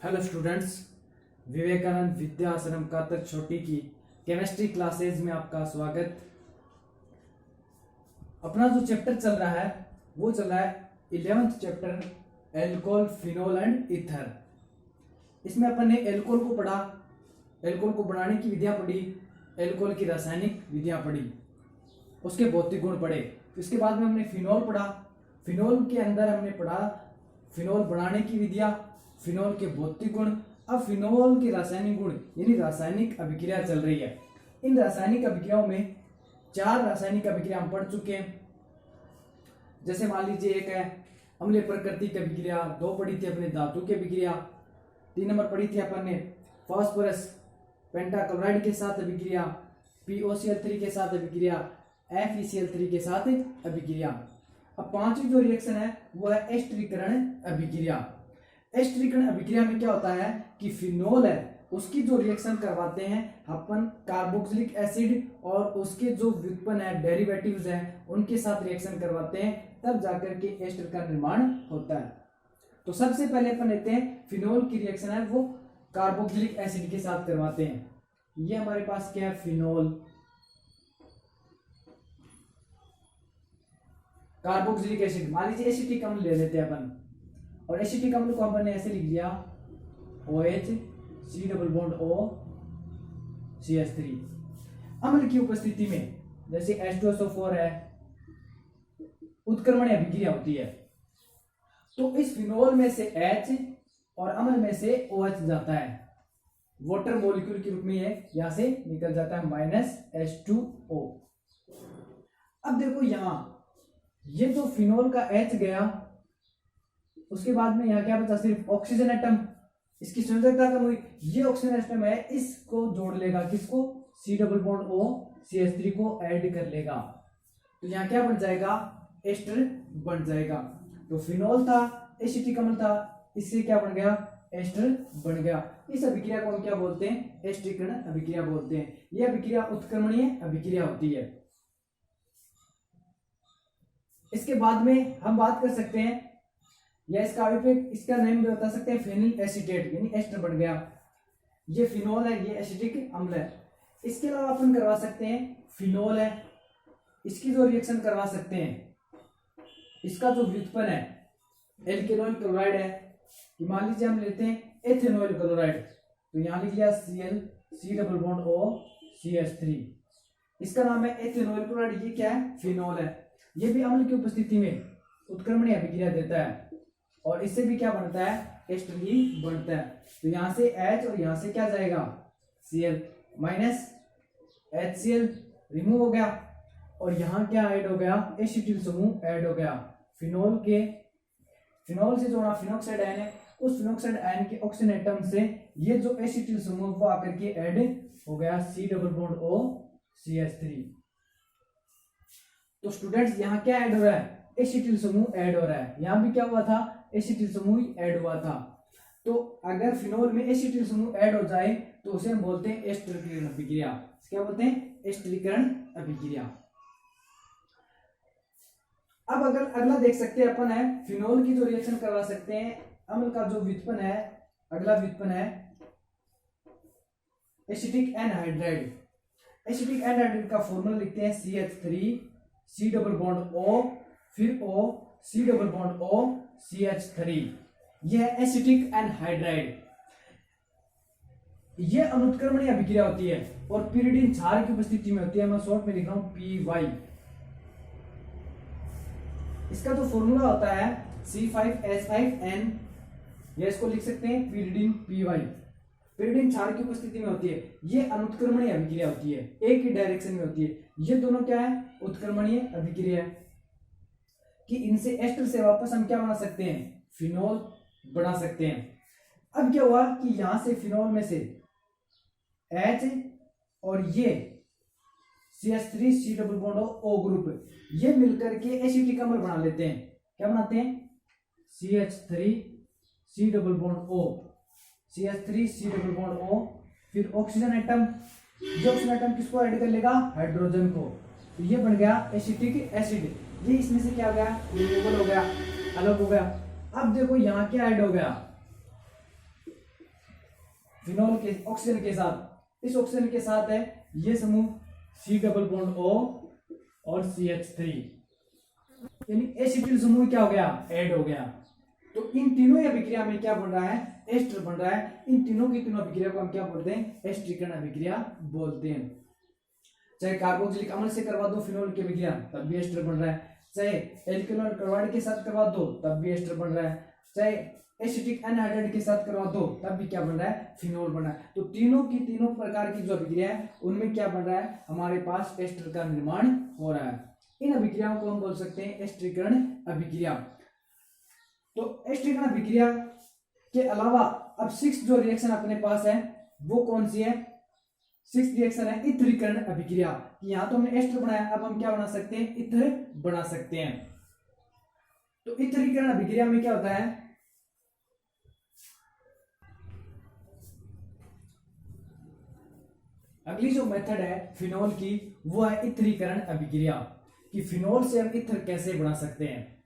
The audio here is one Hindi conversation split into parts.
हेलो स्टूडेंट्स, विवेकानंद विद्याश्रम कातर छोटी की केमिस्ट्री क्लासेज में आपका स्वागत। अपना जो चैप्टर चल रहा है वो चल रहा है 11th chapter alcohol, phenol and ether. इसमें अपन ने एल्कोहल को पढ़ा, एल्कोहल को बनाने की विधियां पढ़ी, एल्कोहल की रासायनिक विधियां पढ़ी, उसके भौतिक गुण पढ़े। इसके बाद में हमने फिनोल पढ़ा। फिनोल के अंदर हमने पढ़ा फिनोल बनाने की विधियां, फिनोल के भौतिक गुण। अब फिनोल के रासायनिक गुण यानी रासायनिक अभिक्रिया चल रही है। इन रासायनिक अभिक्रियाओं में 4 रासायनिक अभिक्रिया हम पढ़ चुके हैं। जैसे मान लीजिए एक है अम्लीय प्रकृति की अभिक्रिया, 2 पढ़ी थी अपने धातु की अभिक्रिया, 3 नंबर पढ़ी थी अपन ने फास्फोरस पेंटाक्लोराइड के साथ अभिक्रिया, POCl3 के साथ अभिक्रिया, FeCl3 के साथ अभिक्रिया। अब 5वीं जो रिएक्शन है वो है एस्टरीकरण अभिक्रिया। एस्टरीकरण अभिक्रिया में क्या होता है कि फिनोल है उसकी जो रिएक्शन करवाते हैं अपन कार्बोक्सिलिक एसिड और उसके जो व्युत्पन्न है डेरिवेटिव्स हैं उनके साथ रिएक्शन करवाते हैं, तब जाकर के एस्टर का निर्माण होता है। तो सबसे पहले अपन लेते हैं फिनोल की रिएक्शन है वो कार्बोक्सिलिक एसिड के साथ करवाते हैं। ये हमारे पास क्या है, फिनोल कार्बोक्सिलिक एसिड। मान लीजिए एसिटिक अम्ल ले लेते हैं अपन, और एसिटिक अम्ल को अपन ने ऐसे लिख दिया OH C+O CH3। अम्ल की उपस्थिति में जैसे H2SO4 है, उत्क्रमण अभिक्रिया होती है, तो इस फिनोल में से H और अम्ल में से OH जाता है, वाटर मॉलिक्यूल के रूप में ये यहां से निकल जाता है -H2O। अब देखो यहां ये जो फिनोल का H गया, उसके बाद में यहाँ क्या बचा, सिर्फ ऑक्सीजन एटम। इसकी संयोजकता कम हुई, ये ऑक्सीजन एटम है इसको जोड़ लेगा, किसको, C+O CH3 को ऐड कर लेगा, तो यहाँ क्या बन जाएगा, एस्टर बन जाएगा। तो फिनोल था, एसिटिक अम्ल था, इससे क्या बन गया, एस्टर बन गया। इस अभिक्रिया को हम क्या बोलते हैं, एस्टरीकरण अभिक्रिया बोलते हैं। यह अभिक्रिया उत्क्रमणीय अभिक्रिया होती है। इसके बाद में हम बात कर सकते हैं, या इसका अभिप्रेत, इसका नाम भी बता सकते हैं फेनिल एसीटेट, यानी एस्टर बन गया। ये फिनोल है, ये एसिटिक अम्ल है। इसके अलावा अपन करवा सकते हैं फिनोल है, इसकी जो रिएक्शन करवा सकते हैं, इसका जो व्युत्पन्न है एल्केनॉइल क्लोराइड है, मान लीजिए हम लेते हैं एथेनॉइल क्लोराइड, तो यहां लिख लिया Cl C+O CH3, इसका नाम है एथेनॉइल क्लोराइड। ये क्या है, फिनोल है। ये भी अम्ल की उपस्थिति में उत्क्रमणीय अभिक्रिया देता है, और इससे भी क्या बनता है, एस्टर ही बनता है। तो यहां से H और यहां से क्या जाएगा, Cl -HCl रिमूव हो गया, और यहां क्या ऐड हो गया, एसिटिल समूह ऐड हो गया। फिनोल से जोड़ा फिनोक्साइड आयन है, उस फिनोक्साइड आयन के ऑक्सीजन एटम से ये जो एसिटिल समूह वो आकर के ऐड हो गया C+O CH3। तो स्टूडेंट्स यहाँ क्या ऐड हो रहा है, एसिटिल समूह ऐड हो रहा है। यहां भी क्या हुआ था, एसिटिल समूह ऐड हुआ था। तो अगर फिनोल में एसिटिल समूह ऐड हो जाए तो उसे हम बोलते हैं एस्टरीकरण अभिक्रिया। क्या बोलते हैं, एस्टरीकरण अभिक्रिया। अब अगर अगला देख सकते हैं अपन है, फिनोल की जो रिएक्शन करवा सकते हैं, अम्ल का जो व्युत्पन्न है, अगला व्युत्पन्न है एसिटिक एनहाइड्राइड। एसिटिक एनहाइड्राइड का फॉर्मूला लिखते हैं CH3 C+O फिर O C+O CH3। यह है एसिटिक एनहाइड्राइड। यह अनुत्क्रमणीय अभिक्रिया होती है और pyridine क्षार की उपस्थिति में होती है। मैं शॉर्ट में लिख रहा हूं PY। इसका जो फॉर्मूला होता है C5H5N, यह इसको लिख सकते हैं pyridine PY। pyridine क्षार की उपस्थिति में होती है। यह अनुत्क्रमणीय अभिक्रिया होती है, एक ही डायरेक्शन में होती है। ये दोनों क्या है, उत्क्रमणीय अभिक्रिया है, कि इनसे एस्टर से वापस हम क्या बना सकते हैं, फिनोल बना सकते हैं। अब क्या हुआ कि यहां से फिनोल में से H और ये CH3 C+O ग्रुप ये मिलकर के एसिटिक अम्ल बना लेते हैं। क्या बनाते हैं, CH3 C+O CH3 फिर ऑक्सीजन एटम, जो ऑक्सीजन एटम किसको ऐड कर लेगा, हाइड्रोजन को, तो ये बन गया एसिटिक एसिड। ये इसमें से क्या हो गया, रिमूवल हो गया, अलग हो गया। अब देखो यहाँ क्या ऐड हो गया, फिनोल के ऑक्सीजन के साथ, इस ऑक्सीजन के साथ है ये समूह C डबल बॉन्ड O और CH3, यानी एसिटिल समूह क्या हो गया, ऐड हो गया। तो इन तीनों अभिक्रिया में क्या बन रहा है, एस्टर बन रहा है। इन तीनों की तीनों अभिक्रिया को हम क्या बोलते हैं, एस्टरीकरण अभिक्रिया बोलते हैं। चाहे कार्बोक्सिलिक अम्ल से करवा दो फिनोल की अभिक्रिया तब भी एस्टर बन रहा है, चाहे एल्केनॉल क्लोराइड के साथ करवा दो तब भी एस्टर बन रहा है, चाहे एसिटिक एनहाइड्राइड के साथ करवा दो तब भी क्या बन रहा है, फिनोल बन रहा है। तो तीनों की तीनों प्रकार की जो अभिक्रिया है उनमें क्या बन रहा है, हमारे पास एस्टर का निर्माण हो रहा है। इन अभिक्रियाओं को हम बोल सकते हैं एस्टरीकरण अभिक्रिया। तो एस्टरीकरण अभिक्रिया के अलावा अब 6 जो रिएक्शन अपने पास है वो कौन सी है, 6 रिएक्शन है इथरीकरण अभिक्रिया। यहां तो हमने एस्टर बनाया, अब हम क्या बना सकते हैं, इथर बना सकते हैं। तो इथरीकरण अभिक्रिया में क्या होता है, अगली जो मेथड है फिनोल की वो है इथरीकरण अभिक्रिया, कि फिनोल से हम इथर कैसे बना सकते हैं।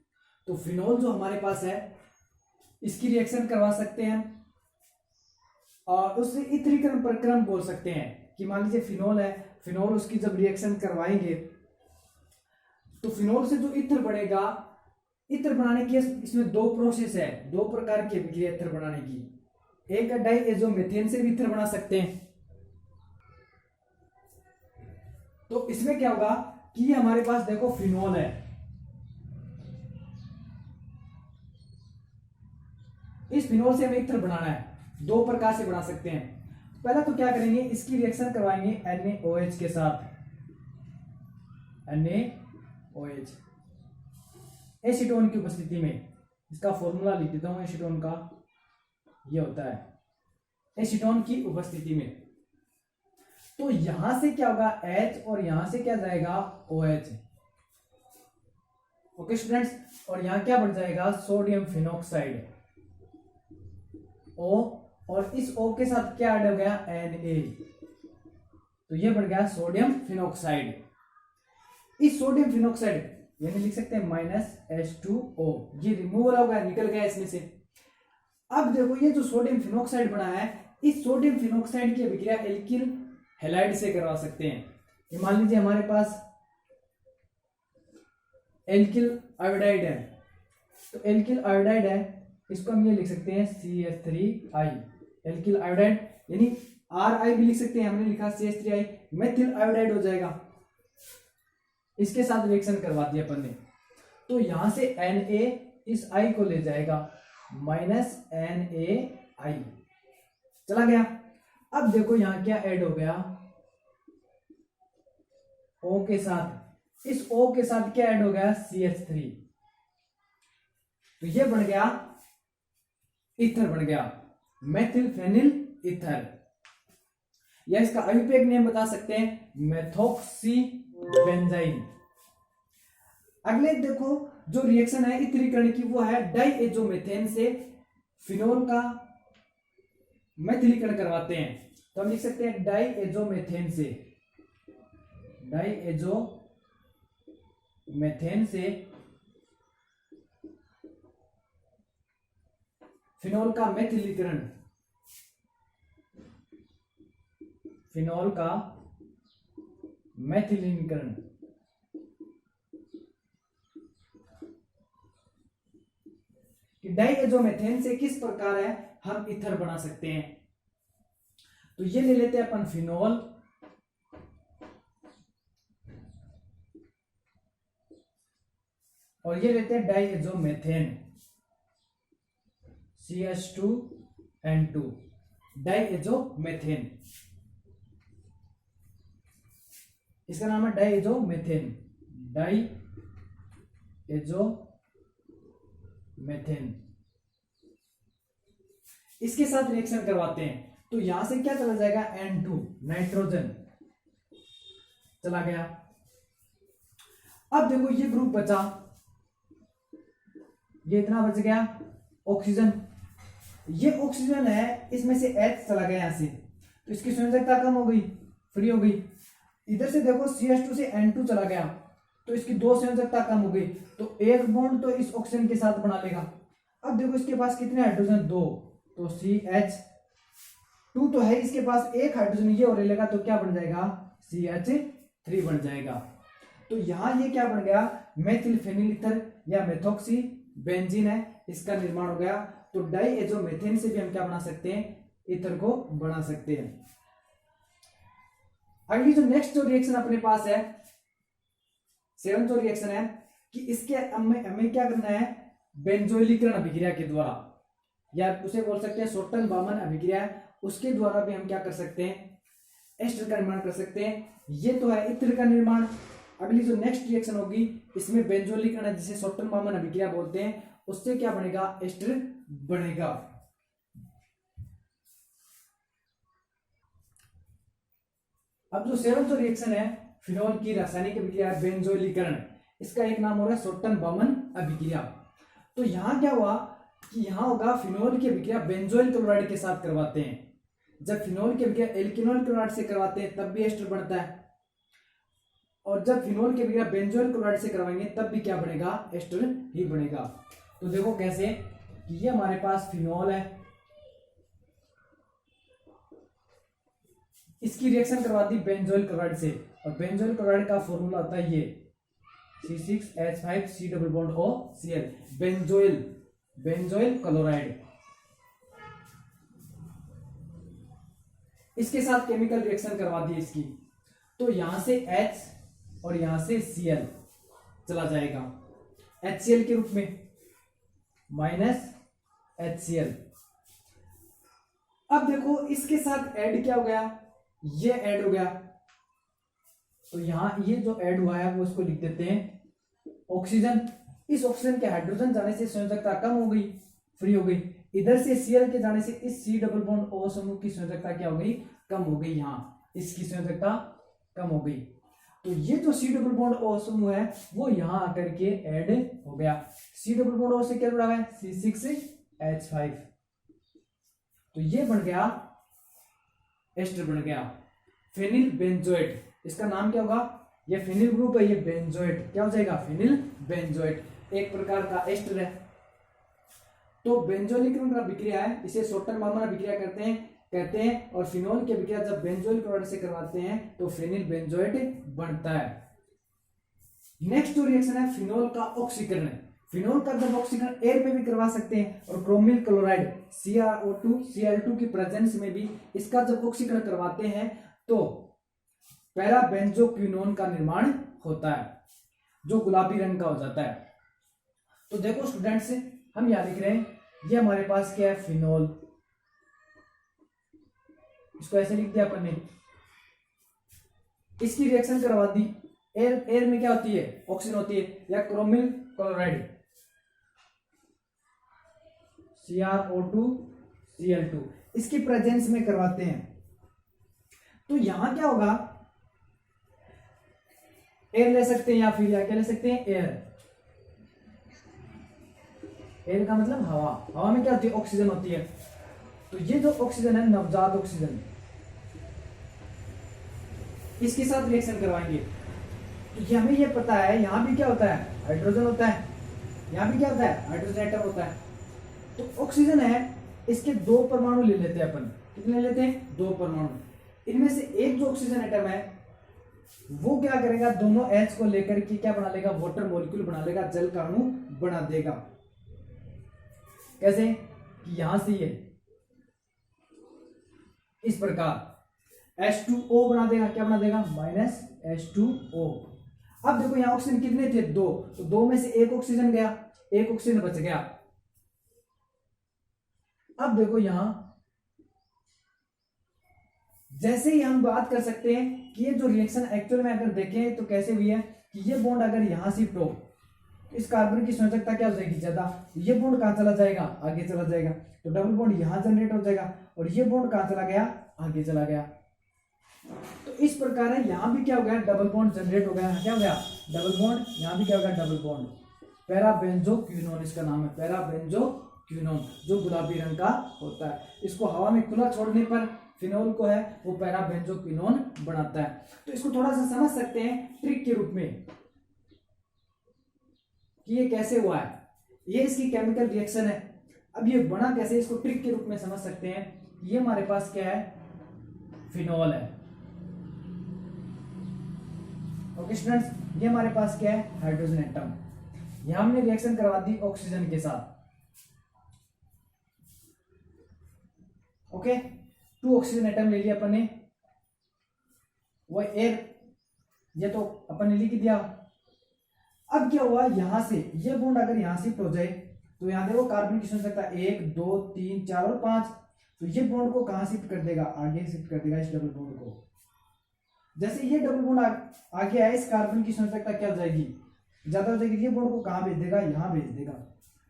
तो फिनोल जो हमारे पास है इसकी रिएक्शन करवा सकते हैं और उससे इथरीकरण प्रक्रम बोल सकते हैं। कि मान लीजिए फिनोल है, फिनोल उसकी जब रिएक्शन करवाएंगे तो फिनोल से जो इथर बनेगा, इथर बनाने की इसमें 2 प्रोसेस है, 2 प्रकार की अभिक्रिया इथर बनाने की। एक है डाइएजोमीथेन से भी इथर बना सकते हैं। तो इसमें क्या होगा कि हमारे पास देखो फिनोल है, इस फिनोल से हमें इथर बनाना है, 2 प्रकार से बना सकते हैं। पहला तो क्या करेंगे, इसकी रिएक्शन करवाएंगे NaOH के साथ, NaOH एसीटोन की उपस्थिति में। इसका फॉर्मूला लिख देता हूं एसीटोन का, ये होता है एसीटोन की उपस्थिति में। तो यहां से क्या होगा H और यहां से क्या जाएगा OH, ओके स्टूडेंट्स। और यहां क्या बन जाएगा सोडियम फिनोक्साइड O, और इस O के साथ क्या ऐड हो गया Na, तो ये बन गया सोडियम फिनोक्साइड। इस सोडियम फिनोक्साइड यानी लिख सकते हैं -H2O, ये रिमूवल हो गया, निकल गया इसमें से। अब देखो ये जो सोडियम फिनोक्साइड बना है, इस सोडियम फिनोक्साइड की अभिक्रिया एल्किल हैलाइड से करवा सकते हैं। मान लीजिए हमारे पास एल्किल आयोडाइड है, तो एल्किल आयोडाइड है, इसको हम ये लिख सकते हैं CH3I, एल्किल आयोडाइड, यानी RI भी लिख सकते हैं, हमने लिखा CH3I, मेथिल आयोडाइड हो जाएगा। इसके साथ रिएक्शन करवा दिया अपन ने, तो यहां से Na इस I को ले जाएगा -NaI, चला गया। अब देखो यहां क्या ऐड हो गया O के साथ, इस O के साथ क्या ऐड हो गया CH3, तो ये बन गया ईथर, बन गया मेथिल फेनिल ईथर, या इसका अभिपेक नेम बता सकते हैं मेथॉक्सी बेंजाइन। अगले देखो जो रिएक्शन है इथरीकरण की वो है डाइएजोमेथेन से फिनोल का मेथिलीकरण करवाते हैं। तो हम लिख सकते हैं डाइएजोमेथेन से फिनोल का मेथिलीकरण, कि डाइएजोमेथेन से किस प्रकार है हम ईथर बना सकते हैं। तो ये ले लेते हैं अपन फिनोल, और ये लेते हैं डाइएजोमेथेन CH2N2, डाइएजोमेथेन, इसका नाम है डाइएजोमेथेन। इसके साथ रिएक्शन करवाते हैं, तो यहां से क्या चला जाएगा N2, नाइट्रोजन चला गया। अब देखो ये ग्रुप बचा, ये इतना बच गया ऑक्सीजन, ये ऑक्सीजन है, इसमें से H चला गया यहां से, तो इसकी संयोजकता कम हो गई, फ्री हो गई। इधर से देखो CH2 से N2 चला गया, तो इसकी 2 संयोजकता कम हो गई, तो एक बॉन्ड तो इस ऑक्सीजन के साथ बना लेगा। अब देखो इसके पास कितने हाइड्रोजन, 2, तो CH 2 तो है इसके पास, एक हाइड्रोजन ये और ले लेगा तो क्या बन जाएगा, CH3 बन जाएगा। तो यहां ये क्या बन गया, मेथिल फेनिल ईथर या मेथॉक्सी बेंजीन है, इसका निर्माण हो गया। तो डाइएजोमेथेन से भी हम क्या बना सकते हैं, ईथर को बना सकते हैं। अगली जो नेक्स्ट जो रिएक्शन अपने पास है, 7th जो रिएक्शन है कि इसके हमें क्या करना है, बेंजोइलीकरण अभिक्रिया के द्वारा, या उसे बोल सकते हैं सोटन बामन अभिक्रिया, उसके द्वारा भी हम क्या कर सकते हैं, एस्टर का निर्माण कर सकते हैं। ये तो है ईथर का निर्माण। अगली जो नेक्स्ट रिएक्शन होगी इसमें बेंजोइलीकरण है, जिसे सोटन बामन अभिक्रिया बोलते हैं, उससे क्या बनेगा, एस्टर बनेगा। अब जो 7th रिएक्शन है फिनोल की रासायनिक अभिक्रिया है बेंजोइलीकरण, इसका एक नाम हो रहा है सोटन बामन अभिक्रिया। तो यहां क्या हुआ कि यहां होगा फिनोल की अभिक्रिया बेंजोइल क्लोराइड के साथ करवाते हैं। जब फिनोल की अभिक्रिया एल्किनोल क्लोराइड से करवाते हैं तब भी एस्टर बनता है, और जब फिनोल की अभिक्रिया बेंजोइल क्लोराइड से करवाएंगे तब भी क्या बनेगा, एस्टर ही बनेगा। तो देखो कैसे कि ये हमारे पास फिनोल है, इसकी रिएक्शन करवा दी बेंजोइल क्लोराइड से, और बेंजोइल क्लोराइड का फॉर्मूला होता है ये C6H5 COO Cl, benzoyl chloride. इसके साथ केमिकल रिएक्शन करवा दी इसकी, तो यहां से H और यहां से Cl चला जाएगा HCl के रूप में, माइनस HCl। अब देखो इसके साथ ऐड क्या हो गया, ये ऐड हो गया, तो यहां ये जो ऐड हुआ है वो इसको लिख देते हैं ऑक्सीजन। इस ऑक्सीजन के हाइड्रोजन जाने से संयोजकता कम हो गई, फ्री हो गई। इधर से Cl के जाने से इस C डबल बॉन्ड O समूह की संयोजकता क्या हो गई, कम हो गई, यहां इसकी संयोजकता कम हो गई। तो ये जो C डबल बॉन्ड O समूह है वो यहां आकर के ऐड हो गया। C डबल बॉन्ड O से क्या जुड़ा है, C6H5, तो ये बन गया एस्टर बन गया फेनिल बेंजोएट। इसका नाम क्या होगा, ये फेनिल ग्रुप है, ये बेंजोएट क्या हो जाएगा, फेनिल बेंजोएट, एक प्रकार का एस्टर है। तो बेंजोइलीकरण अभिक्रिया है, इसे सोटन बामन अभिक्रिया कहते हैं, और फिनोल की अभिक्रिया जब बेंजोइल क्लोराइड से करवाते हैं तो फेनिल बेंजोएट बनता है। नेक्स्ट जो रिएक्शन है फिनोल का ऑक्सीकरण। फिनोल का जब ऑक्सीकरण एयर में भी करवा सकते हैं, और क्रोमिल क्लोराइड CrO2 Cl2 की प्रेजेंस में भी इसका जब ऑक्सीकरण करवाते हैं तो पैराबेंजोक्विनोन का निर्माण होता है, जो गुलाबी रंग का हो जाता है। तो देखो स्टूडेंट्स, हम यहां लिख रहे हैं, ये हमारे पास क्या है, फिनोल, इसको ऐसे लिख दिया अपन ने, इसकी रिएक्शन करवा दी। एयर में क्या होती है, ऑक्सीजन होती है, या क्रोमिल क्लोराइड CrO2 Cl2, इसकी प्रेजेंस में करवाते हैं। तो यहां क्या होगा, एयर ले सकते हैं या फिर क्या ले सकते हैं, एयर का मतलब हवा। हवा में क्या होती है, ऑक्सीजन होती है। तो ये जो ऑक्सीजन है, नवजात ऑक्सीजन, इसके साथ रिएक्शन करवाएंगे। तो हमें ये पता है यहां भी क्या होता है, हाइड्रोजन होता है, यहां भी क्या होता है, हाइड्रोजन एटम होता है। तो ऑक्सीजन है, इसके 2 परमाणु ले लेते हैं अपन, कितने लेते हैं, 2 परमाणु। इनमें से एक जो ऑक्सीजन एटम है वो क्या करेगा, दोनों H को लेकर के क्या बना लेगा, वाटर मॉलिक्यूल बना लेगा, जल का अणु बना देगा। कैसे, कि यहां से ये इस प्रकार H2O बना देगा, क्या बना देगा, माइनस H2O। अब देखो यहां ऑक्सीजन कितने थे, 2, तो 2 में से एक ऑक्सीजन गया, एक ऑक्सीजन बच गया। अब देखो यहां जैसे ही हम बात कर सकते हैं कि ये जो रिएक्शन एक्चुअल में अगर देखें तो कैसे हुई है, कि ये बॉन्ड अगर यहां शिफ्ट हो, इस कार्बन की संयोजकता क्या हो जाएगी, ज्यादा, ये बॉन्ड कहां चला जाएगा, आगे चला जाएगा, तो डबल बॉन्ड यहां जनरेट हो जाएगा, और ये बॉन्ड कहां चला गया, आगे चला गया। तो इस प्रकार है, यहां भी क्या हो गया, डबल बॉन्ड जनरेट हो गया, क्या हो गया, डबल बॉन्ड, यहां भी क्या हो गया, डबल बॉन्ड, पैराबेंजोक्विनोन इसका नाम है, पैराबेंजोक्विनोन, जो गुलाबी रंग का होता है। इसको हवा में खुला छोड़ने पर फिनोल को है वो पैराबेंजोक्विनोन बनाता है। तो इसको थोड़ा सा समझ सकते हैं ट्रिक के रूप में कि ये कैसे हुआ है, ये इसकी केमिकल रिएक्शन है। अब ये बना कैसे, इसको ट्रिक के रूप में समझ सकते हैं ये हमारे पास क्या है, फिनोल है। ओके स्टूडेंट्स, ये हमारे पास क्या है, हाइड्रोजन एटम। यहां हमने रिएक्शन करवा दी ऑक्सीजन के साथ। ओके, 2 ऑक्सीजन एटम ले लिया अपन ने, वो एयर, ये तो अपन ने लिख दिया। अब क्या हुआ, यहां से ये बॉन्ड अगर यहां शिफ्ट हो जाए तो यहां देखो कार्बन की संख्या 1 2 3 4 और 5, तो ये बॉन्ड को कहां शिफ्ट कर देगा, आगे शिफ्ट कर देगा इस डबल बॉन्ड को। जैसे ये डबल बॉन्ड आगे आए, इस कार्बन की संख्या क्या हो जाएगी, ज्यादा हो जाएगी, ये बॉन्ड को कहां भेज देगा, यहां भेज देगा।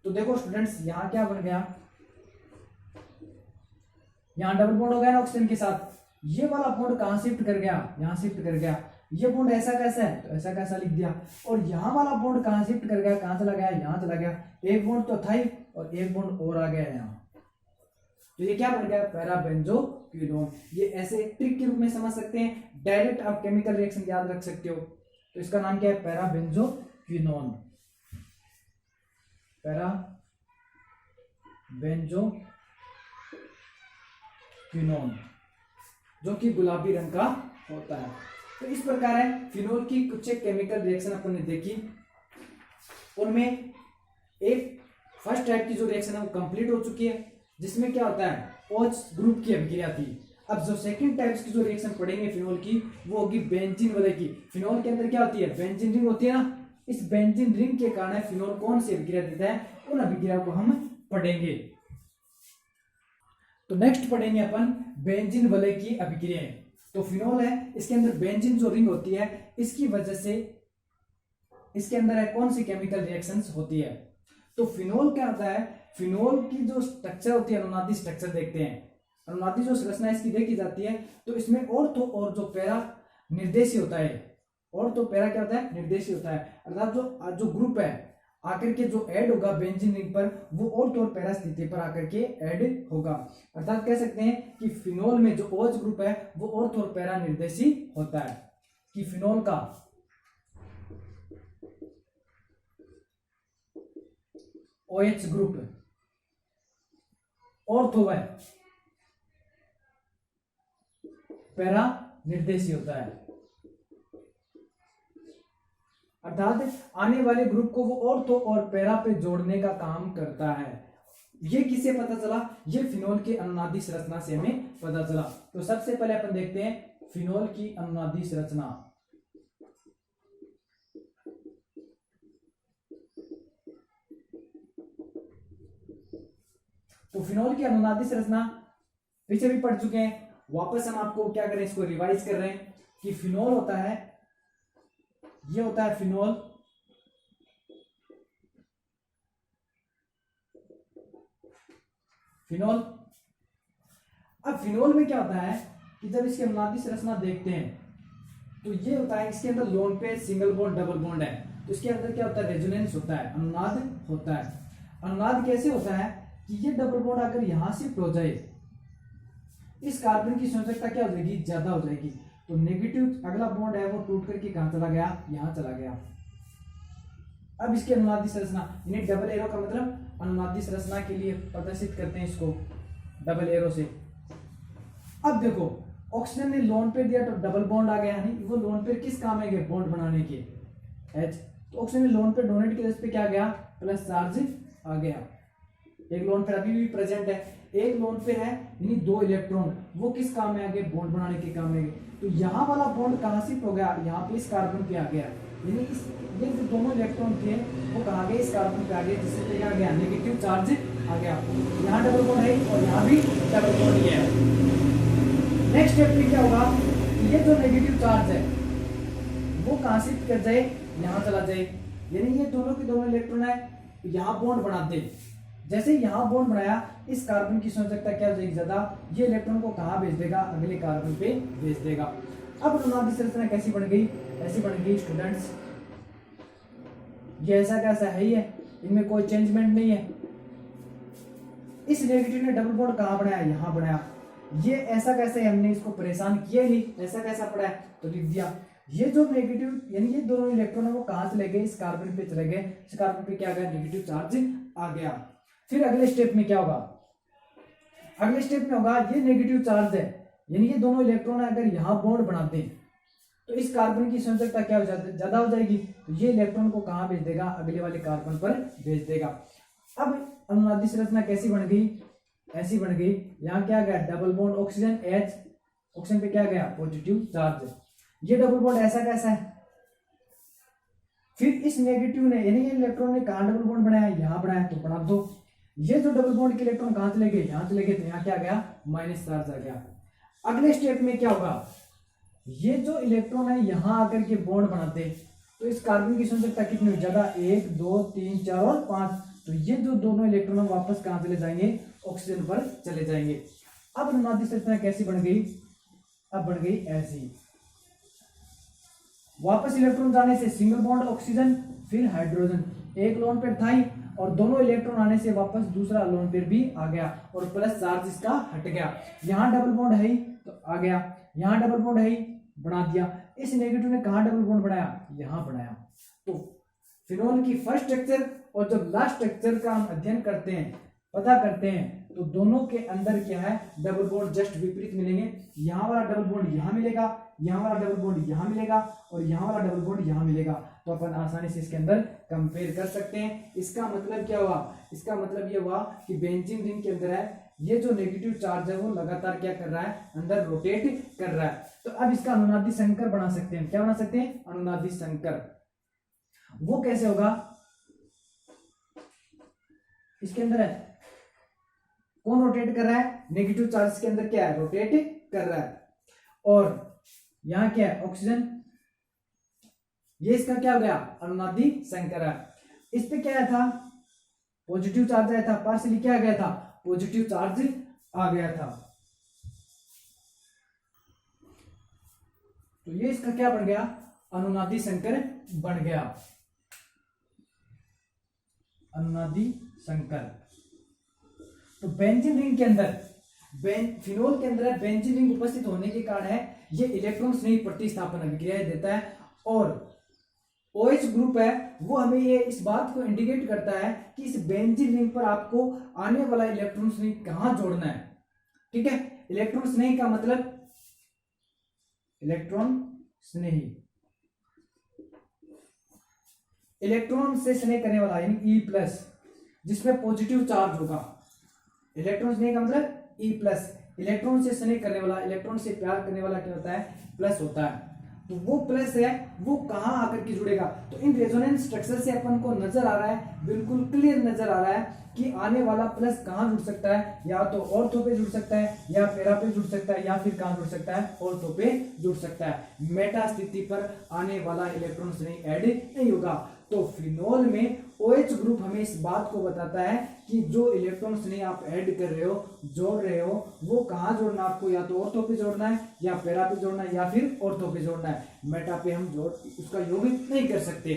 तो देखो स्टूडेंट्स, यहां क्या बन गया, यहां डबल बॉन्ड हो गया ना ऑक्सीजन के साथ, ये वाला बॉन्ड कहां शिफ्ट कर गया, यहां शिफ्ट कर गया। ये बॉन्ड ऐसा कैसा है, तो ऐसा कैसा लिख दिया। और यहां वाला बॉन्ड कहां शिफ्ट कर गया, कहां चला गया, यहां चला गया। एक बॉन्ड तो था ही, और एक बॉन्ड और आ गया यहां, तो ये क्या बन गया, पैरा बेंजोक्विनोन। ये ऐसे ट्रिक के रूप में समझ सकते हैं, डायरेक्ट आप केमिकल रिएक्शन याद रख सकते हो। तो इसका नाम क्या है, पैरा बेंजोक्विनोन, पैरा बेंजोक्विनोन, जो कि गुलाबी रंग का होता है। तो इस प्रकार है फिनोल की कुछ केमिकल रिएक्शन अपन ने देखी, उनमें एक फर्स्ट टाइप की जो रिएक्शन है वो कंप्लीट हो चुकी है, जिसमें क्या होता है, OH ग्रुप की अभिक्रिया थी। अब जो सेकंड टाइप्स की जो रिएक्शन पढ़ेंगे फिनोल की, वो होगी बेंजीन वाले की। फिनोल के अंदर क्या होती है, बेंजीन रिंग होती है ना, इस बेंजीन रिंग के कारण फिनोल कौन सी अभिक्रिया देता है, उन अभिक्रिया को हम पढ़ेंगे। तो नेक्स्ट पढ़ेंगे अपन बेंजीन वाले की अभिक्रियाएं। तो फिनोल है, इसके अंदर बेंजीन जो रिंग होती है, इसकी वजह से इसके अंदर है कौन सी केमिकल रिएक्शंस होती है। तो फिनोल क्या होता है, फिनोल की जो स्ट्रक्चर होती है, अनुनादी स्ट्रक्चर देखते हैं, अनुनादी जो संरचना इसकी देखी जाती है, तो इसमें और तो और जो पैरा निर्देशी होता है, और तो पैरा क्या होता है, निर्देशी होता है, अर्थात जो ग्रुप है आकर के जो ऐड होगा बेंजीन रिंग पर, वो और तो और पैरा स्थिति पर आकर के ऐड होगा। अर्थात कह सकते हैं कि फिनोल में जो OH ग्रुप है वो और तो और पैरा निर्देशी होता है, कि फिनोल का OH ग्रुप ऑर्थो है, पैरा निर्देशी होता है, अर्थात आने वाले ग्रुप को वो ऑर्थो और पैरा पे जोड़ने का काम करता है। ये किससे पता चला, ये फिनोल के अनुनादी संरचना से हमें पता चला। तो सबसे पहले अपन देखते हैं फिनोल की अनुनादी संरचना। तो फिनोल की अनुनादी संरचना पीछे भी पढ़ चुके हैं, वापस हम आपको क्या करें, इसको रिवाइज कर रहे हैं कि फिनोल होता है, ये होता है फिनोल, फिनोल। अब फिनोल में क्या होता है कि जब इसकी अनुनादी संरचना देखते हैं तो ये होता है, इसके अंदर lone pair, single bond, double bond है, तो इसके अंदर क्या होता है, रेजोनेंस होता है, अनुनाद होता है। अनुनाद कैसे होता है कि ये डबल बॉन्ड अगर यहां शिफ्ट हो जाए, इस कार्बन की संयोजकता क्या हो जाएगी, ज्यादा हो जाएगी, तो नेगेटिव अगला बॉन्ड है वो टूट करके कहां चला गया, यहां चला गया। अब इसकी अनुनादी संरचना, यानी डबल एरो का मतलब अनुनादी संरचना के लिए प्रदर्शित करते हैं इसको डबल एरो से। अब देखो ऑक्सीजन ने लोन पेयर दिया तो डबल बॉन्ड आ गया, यानी वो लोन पेयर किस काम में गए, बॉन्ड बनाने के, H। तो ऑक्सीजन ने लोन पेयर डोनेट किया, इस पे क्या गया, प्लस चार्ज आ गया। एक लोन पेयर अभी भी प्रेजेंट है, एक लोन पेयर है यानी 2 इलेक्ट्रॉन, वो किस काम में आ गए, बॉन्ड बनाने के काम में गए। तो यहाँ वाला बॉन्ड कहाँ शिफ्ट हो गया, यहाँ पे इस कार्बन पे आ गया, यानी इस ये जो दोनों इलेक्ट्रॉन थे वो कहाँ गए, इस कार्बन पे आ गए, जिससे पे क्या गया, नेगेटिव चार्ज आ गया। यहाँ डबल बॉन्ड है और यहाँ भी डबल बॉन्ड ही है। नेक्स्ट स्टेप में क्या होगा, ये जो नेगेटिव चार्ज है वो कहाँ शिफ्ट कर जाए, यहाँ चला जाए, यानी ये दोनों के दोनों इलेक्ट्रॉन है यहाँ बॉन्ड बनाते, जैसे यहाँ बॉन्ड बनाया, इस कार्बन की संयोजकता क्या हो जाएगी, ज्यादा, ये इलेक्ट्रॉन को कहाँ भेज देगा, अगले कार्बन पे भेज देगा। अब अनुनादी संरचना कैसी बन गई, ऐसी बन गई स्टूडेंट्स, ये ऐसा कैसा है ही है, इनमें कोई चेंजमेंट नहीं है। इस नेगेटिव ने डबल बॉन्ड कहाँ बनाया, यहाँ बनाया, ये ऐसा कैसे, हमने इसको परेशान किया नहीं, ऐसा कैसा पड़ा है तो लिख दिया। ये जो नेगेटिव यानी ये दोनों इलेक्ट्रॉन है वो कहाँ चले गए, इस कार्बन पे चले गए, इस कार्बन पे क्या आ गया, नेगेटिव चार्ज आ गया। फिर अगले स्टेप में क्या होगा, अगले स्टेप में होगा ये नेगेटिव चार्ज है, यानी ये दोनों इलेक्ट्रॉन अगर यहाँ बॉन्ड बनाते हैं तो इस कार्बन की संयोजकता क्या हो जाती है, ज्यादा हो जाएगी। तो ये इलेक्ट्रॉन को कहाँ भेज देगा, अगले वाले कार्बन पर भेज देगा। अब अनुनादी संरचना कैसी बन गई, ऐसी बन गई। यहाँ क्या गया, double bond oxygen H, oxygen पे क्या गया, पॉजिटिव चार्ज। ये डबल बॉन्ड ऐसा कैसा है, फिर इस नेगेटिव ने यानी ये इलेक्ट्रॉन ने कहाँ डबल बॉन्ड बनाया, यहाँ बनाया, तो बना दो। ये जो डबल बॉन्ड के इलेक्ट्रॉन कहाँ चले गए, यहाँ चले गए, तो यहाँ क्या गया, माइनस चार्ज आ गया। अगले स्टेप में क्या होगा, ये जो इलेक्ट्रॉन है यहाँ आकर के बॉन्ड बनाते, तो इस कार्बन की संयोजकता कितनी हो, ज्यादा, 1 2 3 4 और 5। तो ये जो दोनों इलेक्ट्रॉन वापस कहाँ चले जाएंगे, ऑक्सीजन पर चले जाएंगे। अब अनुनादी संरचना कैसी बन गई, अब बन गई ऐसी। वापस इलेक्ट्रॉन जाने से सिंगल बॉन्ड ऑक्सीजन, फिर हाइड्रोजन, एक लोन पेयर था ही, और दोनों इलेक्ट्रॉन आने से वापस दूसरा लोन पेयर भी आ गया और प्लस चार्ज इसका हट गया। यहाँ डबल बॉन्ड है तो आ गया, यहाँ डबल बॉन्ड है बना दिया। इस नेगेटिव ने कहाँ डबल बॉन्ड बनाया, यहाँ बनाया। तो फिनोल की फर्स्ट स्ट्रक्चर और जब लास्ट स्ट्रक्चर का हम अध्ययन करते हैं, पता करते हैं, तो दोनों के अंदर क्या है, डबल बॉन्ड जस्ट विपरीत मिलेंगे। यहाँ वाला डबल बॉन्ड यहाँ मिलेगा, यहाँ वाला डबल बॉन्ड यहाँ मिलेगा, और यहाँ वाला डबल बॉन्ड यहाँ मिलेगा। तो अपन आसानी से इसके अंदर कंपेयर कर सकते हैं। इसका मतलब क्या हुआ, इसका मतलब ये हुआ कि बेंजीन रिंग के अंदर है, ये जो नेगेटिव चार्ज है वो लगातार क्या कर रहा है, अंदर रोटेट कर रहा है। तो अब इसका अनुनादी संकर बना सकते हैं। क्या बना सकते हैं, अनुनादी संकर। वो कैसे होगा, इसके अंदर है कौन रोटेट कर रहा है, नेगेटिव चार्ज के अंदर क्या है, रोटेट कर रहा है। और यहां क्या है, ऑक्सीजन, ये इसका क्या हो गया, अनुनादी संकर है। इस पे क्या आया था, पॉजिटिव चार्ज आया था, पार्शियली क्या आ गया था, पॉजिटिव चार्ज आ गया था। तो ये इसका क्या बन गया, अनुनादी संकर बन गया, अनुनादी संकर। तो बेंजीन रिंग के अंदर, फिनोल के अंदर बेंजीन रिंग उपस्थित होने के कारण है ये इलेक्ट्रॉन स्नेही प्रतिस्थापन अभिक्रिया देता है। और OH ग्रुप है वो हमें ये इस बात को इंडिकेट करता है कि इस बेंजीन रिंग पर आपको आने वाला इलेक्ट्रॉन स्नेही कहां जोड़ना है। ठीक है, इलेक्ट्रॉन स्नेही का मतलब, इलेक्ट्रॉन स्नेही, इलेक्ट्रॉन से स्नेह करने वाला यानी E+, जिसमें पॉजिटिव चार्ज होगा। इलेक्ट्रॉन स्नेह का मतलब E+, इलेक्ट्रॉन से स्नेह करने वाला, इलेक्ट्रॉन से प्यार करने वाला क्या होता है, प्लस होता है। तो वो प्लस है वो कहां आकर के जुड़ेगा, तो इन रेजोनेंस स्ट्रक्चर से अपन को नजर आ रहा है, बिल्कुल क्लियर नजर आ रहा है कि आने वाला प्लस कहां जुड़ सकता है, या तो ऑर्थो पे जुड़ सकता है, या पैरा पे जुड़ सकता है, या फिर कहां जुड़ सकता है, ऑर्थो पे जुड़ सकता है। मेटा स्थिति पर आने वाला इलेक्ट्रॉन नहीं ऐड नहीं होगा। तो फिनोल में OH ग्रुप हमें इस बात को बताता है कि जो इलेक्ट्रॉन स्नेह आप ऐड कर रहे हो, जोड़ रहे हो, वो कहाँ जोड़ना आपको, या तो ऑर्थो पे जोड़ना है, या पैरा पे जोड़ना है, या फिर ऑर्थो पे जोड़ना है। मेटा पे हम जोड़ उसका योग नहीं कर सकते।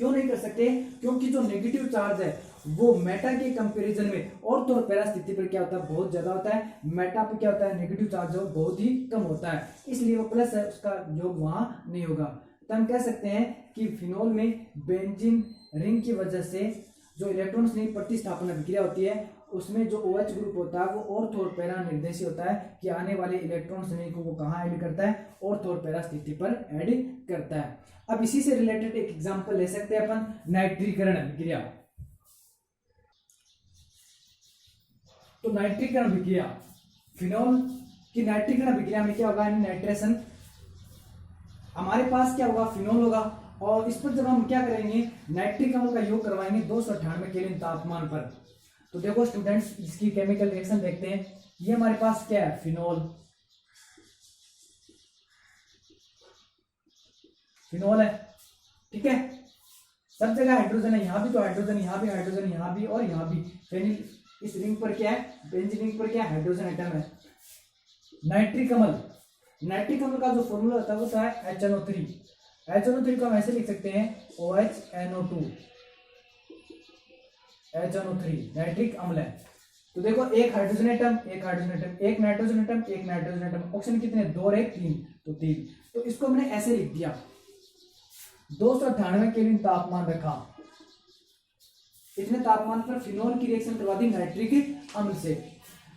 क्यों नहीं कर सकते, क्योंकि जो नेगेटिव चार्ज है वो मेटा के कंपैरिजन में ऑर्थो और पैरा स्थिति पर क्या होता है, बहुत ज्यादा होता है। मेटा पे क्या होता है, नेगेटिव चार्ज है बहुत ही कम होता है, इसलिए वो प्लस है, उसका योग वहां नहीं होगा। तो हम कह सकते हैं कि फिनोल में बेंजीन रिंग की वजह से जो इलेक्ट्रॉन स्नेह प्रतिस्थापन अभिक्रिया होती है उसमें जो OH ग्रुप होता है वो ऑर्थो और पैरा निर्देशी होता है कि आने वाले इलेक्ट्रॉन स्नेह को वो कहाँ ऐड करता है, ऑर्थो और पैरा स्थिति पर ऐड करता है। अब इसी से रिलेटेड एक एग्जांपल ले सकते हैं अपन, नाइट्रीकरण अभिक्रिया। तो नाइट्रीकरण अभिक्रिया, फिनोल की नाइट्रीकरण अभिक्रिया में क्या होगा, नाइट्रेशन, हमारे पास क्या होगा, फिनोल होगा, और इस पर जब हम क्या करेंगे, नाइट्रिक अम्ल का योग करवाएंगे 298 केल्विन तापमान पर। तो देखो स्टूडेंट्स, इसकी केमिकल रिएक्शन देखते हैं। ये हमारे पास क्या है, फिनोल, फिनोल है, ठीक है, सब जगह हाइड्रोजन है, यहाँ भी तो हाइड्रोजन, यहाँ भी हाइड्रोजन, यहाँ भी और यहाँ भी। फेनिल इस रिंग पर क्या है, बेंजीन रिंग पर क्या है, हाइड्रोजन एटम है। नाइट्रिक अम्ल, नाइट्रिक अम्ल का जो फॉर्मूला होता है वो है HNO3। HNO3 को हम ऐसे लिख सकते हैं OHNO2, HNO3 नाइट्रिक अम्ल है। तो देखो एक हाइड्रोजन एटम, एक हाइड्रोजन एटम, एक नाइट्रोजन एटम, एक नाइट्रोजन एटम, ऑक्सीजन कितने, 2 और 1 3, तो 3। तो इसको हमने ऐसे लिख दिया, 298 केल्विन तापमान रखा, इतने तापमान पर फिनोल की रिएक्शन करवा दी नाइट्रिक अम्ल से।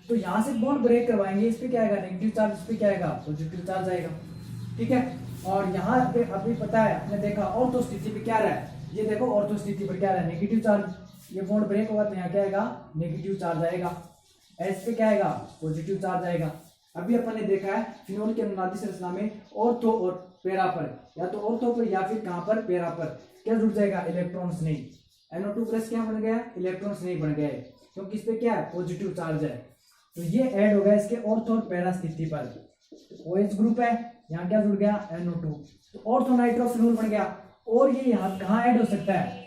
तो यहाँ से बॉन्ड ब्रेक करवाएंगे, इस पे क्या आएगा नेगेटिव चार्ज, इस पे क्या आएगा पॉजिटिव चार्ज आएगा। ठीक है, और यहाँ पे अभी पता है आपने देखा ऑर्थो स्थिति पे क्या रहा है, ये देखो ऑर्थो स्थिति पर क्या रहा है नेगेटिव चार्ज, ये बॉन्ड ब्रेक होगा तो यहाँ क्या आएगा नेगेटिव चार्ज आएगा, एस पे क्या आएगा पॉजिटिव चार्ज आएगा। अभी अपन ने देखा है फिनोल की अनुनादी संरचना में ऑर्थो और पैरा पर, या तो ऑर्थो पर या फिर कहां पर पैरा पर क्या जुड़ जाएगा इलेक्ट्रॉन्स नहीं, NO2 प्लस क्या बन गया इलेक्ट्रॉन्स नहीं बन गए, क्योंकि इस पे क्या है पॉजिटिव चार्ज है। तो ये ऐड हो गया इसके ऑर्थो और पैरा स्थिति पर, OH ग्रुप है, यहाँ क्या जुड़ गया NO2, तो ऑर्थो नाइट्रोफिनोल बन गया। और ये यहाँ कहाँ ऐड हो सकता है,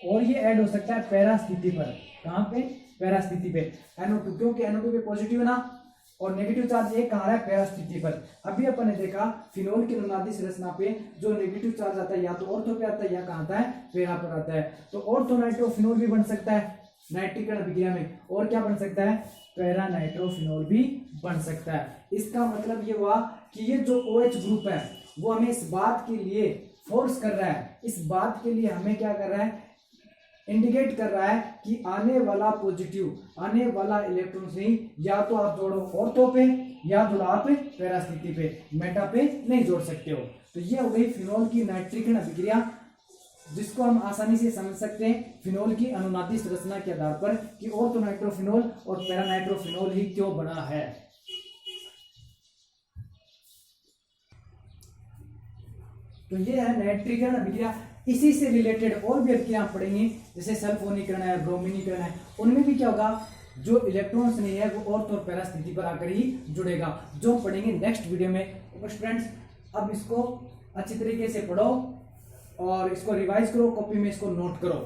और ये ऐड हो सकता है पैरा स्थिति पर, कहाँ पे पैरा स्थिति पे NO2, क्योंकि NO2 पे पॉजिटिव है ना, और नेगेटिव चार्ज एक कहाँ है पैरा स्थिति पर। अभी अपन ने देखा फिनोल की अनुनादी संरचना पे जो नेगेटिव चार्ज आता है या तो ऑर्थो पे आता है या कहाँ आता है पैरा पर आता है, तो ऑर्थो नाइट्रोफिनोल भी बन सकता है नाइट्रिकरण अभिक्रिया में, और क्या बन सकता है पैरा नाइट्रोफिनोल भी बन सकता है। इसका मतलब ये हुआ कि ये जो OH ग्रुप है वो हमें इस बात के लिए फोर्स कर रहा है, इस बात के लिए हमें क्या कर रहा है इंडिकेट कर रहा है कि आने वाला पॉजिटिव, आने वाला इलेक्ट्रॉन नहीं या तो आप जोड़ो ऑर्थो पे या जोड़ो आप पैरा स्थिति पे, मेटा पे नहीं जोड़ सकते हो। तो ये हो गई फिनोल की नाइट्रीकरण अभिक्रिया, जिसको हम आसानी से समझ सकते हैं फिनोल की अनुनादी संरचना के आधार पर कि ऑर्थो नाइट्रोफिनोल और पैरा नाइट्रोफिनोल ही क्यों बना है। तो ये है नाइट्रीकरण अभिक्रिया। इसी से रिलेटेड और भी अभिक्रिया पढ़ेंगे, जैसे सल्फोनीकरण है, ब्रोमीनीकरण है, उनमें भी क्या होगा जो इलेक्ट्रॉन्स नहीं है वो ऑर्थो और पैरा स्थिति पर आकर ही जुड़ेगा, जो पढ़ेंगे नेक्स्ट वीडियो में। तो स्टूडेंट्स अब इसको अच्छी तरीके से पढ़ो और इसको रिवाइज करो, कॉपी में इसको नोट करो।